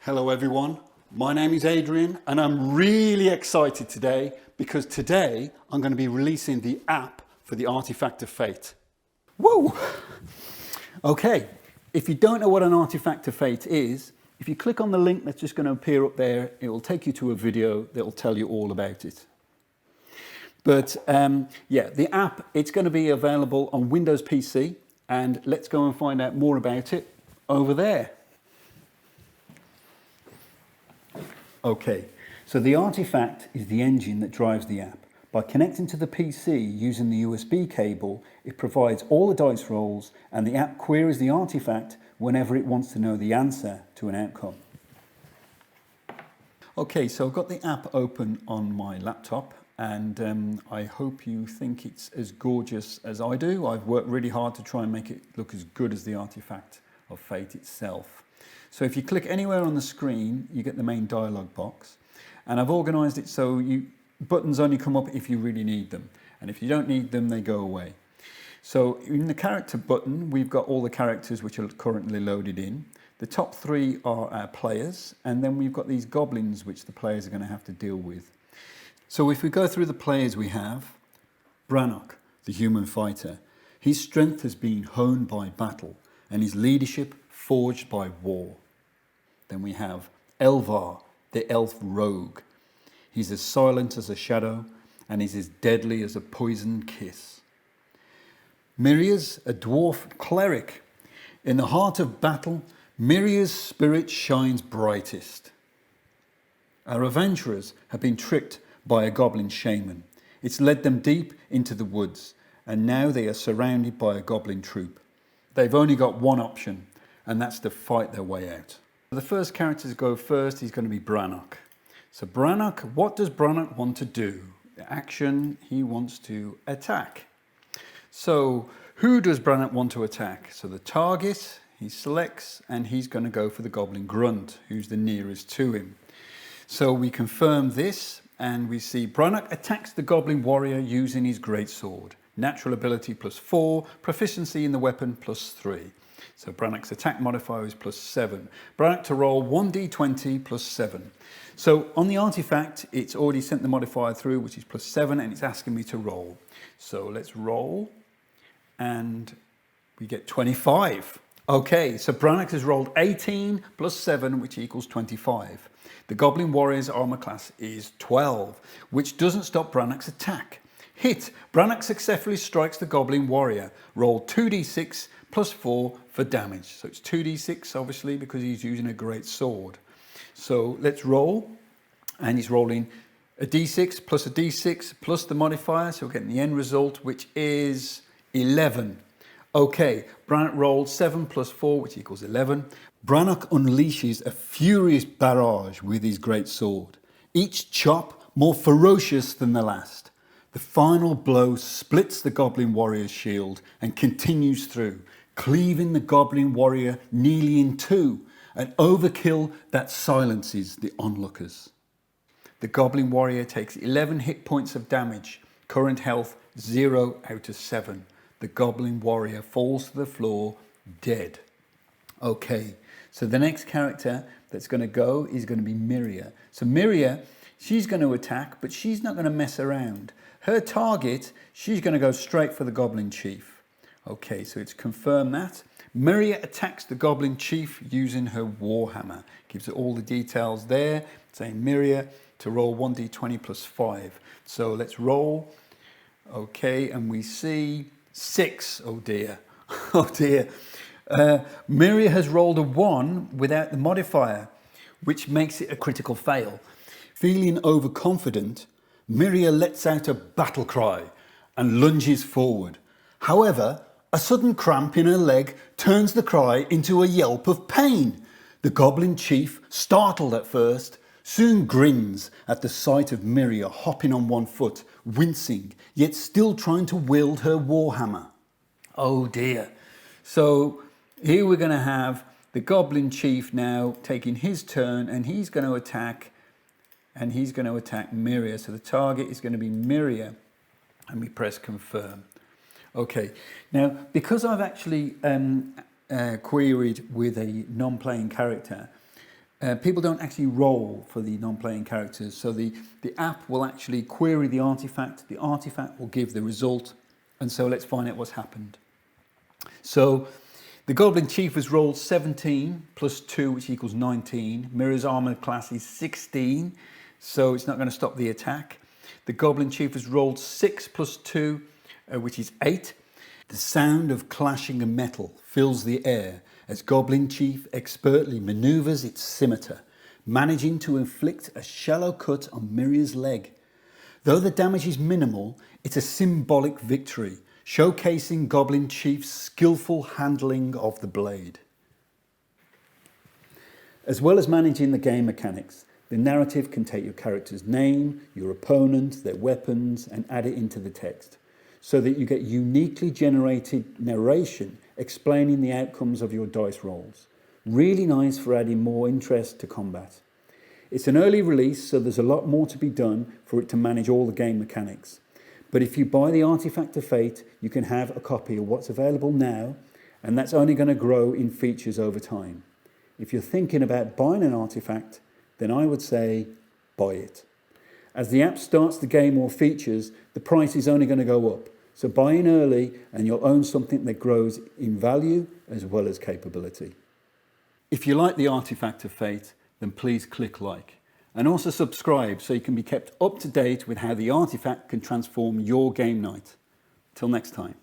Hello everyone, my name is Adrian and I'm really excited today because today I'm going to be releasing the app for the Artefact of Fate. Whoa! Okay, if you don't know what an Artefact of Fate is, if you click on the link that's just going to appear up there, it will take you to a video that will tell you all about it. But yeah, the app, it's going to be available on Windows PC, and let's go and find out more about it over there. Okay, so the Artefact is the engine that drives the app. By connecting to the PC using the USB cable, it provides all the dice rolls and the app queries the artifact whenever it wants to know the answer to an outcome. Okay, so I've got the app open on my laptop and I hope you think it's as gorgeous as I do. I've worked really hard to try and make it look as good as the Artefact of Fate itself. So if you click anywhere on the screen, you get the main dialog box. And I've organized it so buttons only come up if you really need them. And if you don't need them, they go away. So in the character button, we've got all the characters which are currently loaded in. The top three are our players. And then we've got these goblins which the players are going to have to deal with. So if we go through the players, we have Branok, the human fighter. His strength has been honed by battle and his leadership forged by war. Then we have Elvar, the elf rogue. He's as silent as a shadow and is as deadly as a poisoned kiss. Mireya's a dwarf cleric. In the heart of battle, Mireya's spirit shines brightest. Our adventurers have been tricked by a goblin shaman. It's led them deep into the woods, and now they are surrounded by a goblin troop. They've only got one option, and that's to fight their way out. The first character to go first is going to be Branok. So Branok, what does Branok want to do? The action, he wants to attack. So who does Branok want to attack? So the target, he selects, and he's going to go for the goblin grunt, who's the nearest to him. So we confirm this, and we see Branok attacks the goblin warrior using his greatsword. Natural ability +4, proficiency in the weapon +3. So Branok's attack modifier is +7. Branok to roll 1d20 +7. So on the artifact, it's already sent the modifier through, which is +7, and it's asking me to roll. So let's roll, and we get 25. Okay, so Branok has rolled 18 +7, which equals 25. The Goblin Warrior's armor class is 12, which doesn't stop Branok's attack. Hit, Branok successfully strikes the Goblin Warrior. Roll 2d6 +4 for damage. So it's 2d6, obviously, because he's using a great sword. So let's roll, and he's rolling a d6 plus a d6 plus the modifier, so we're getting the end result, which is 11. Okay, Branok rolled 7 +4, which equals 11. Branok unleashes a furious barrage with his great sword, each chop more ferocious than the last. The final blow splits the Goblin Warrior's shield and continues through, cleaving the Goblin Warrior nearly in two, an overkill that silences the onlookers. The Goblin Warrior takes 11 hit points of damage, current health 0 out of 7. The Goblin Warrior falls to the floor, dead. Okay, so the next character that's going to go is going to be Mireya. So Mireya, she's going to attack, but she's not going to mess around. Her target, she's going to go straight for the Goblin Chief. Okay, so it's confirmed that. Mireya attacks the Goblin Chief using her Warhammer. Gives it all the details there, saying Mireya to roll 1d20 +5. So let's roll. Okay, and we see 6. Oh dear. Oh dear. Mireya has rolled a 1 without the modifier, which makes it a critical fail. Feeling overconfident, Mireya lets out a battle cry and lunges forward. However, a sudden cramp in her leg turns the cry into a yelp of pain. The Goblin Chief, startled at first, soon grins at the sight of Mireya hopping on one foot, wincing, yet still trying to wield her Warhammer. Oh dear. So here we're going to have the Goblin Chief now taking his turn, and he's going to attack, Mireya. So the target is going to be Mireya, and we press confirm. Okay, now because I've actually queried with a non-playing character, People don't actually roll for the non-playing characters, so the app will actually query the artifact will give the result, and so let's find out what's happened. So the Goblin Chief has rolled 17 plus 2, which equals 19. Mireya's armor class is 16, so it's not going to stop the attack. The Goblin Chief has rolled 6 plus 2, which is 8. The sound of clashing of metal fills the air as Goblin Chief expertly maneuvers its scimitar, managing to inflict a shallow cut on Mireya's leg. Though the damage is minimal, it's a symbolic victory, showcasing Goblin Chief's skillful handling of the blade. As well as managing the game mechanics, the narrative can take your character's name, your opponent, their weapons, and add it into the text, so that you get uniquely generated narration explaining the outcomes of your dice rolls. Really nice for adding more interest to combat. It's an early release, so there's a lot more to be done for it to manage all the game mechanics. But if you buy the Artefact of Fate, you can have a copy of what's available now, and that's only going to grow in features over time. If you're thinking about buying an artifact, then I would say buy it. As the app starts to gain more features, the price is only going to go up. So buy in early and you'll own something that grows in value as well as capability. If you like the Artefact of Fate, then please click like. And also subscribe so you can be kept up to date with how the artifact can transform your game night. Till next time.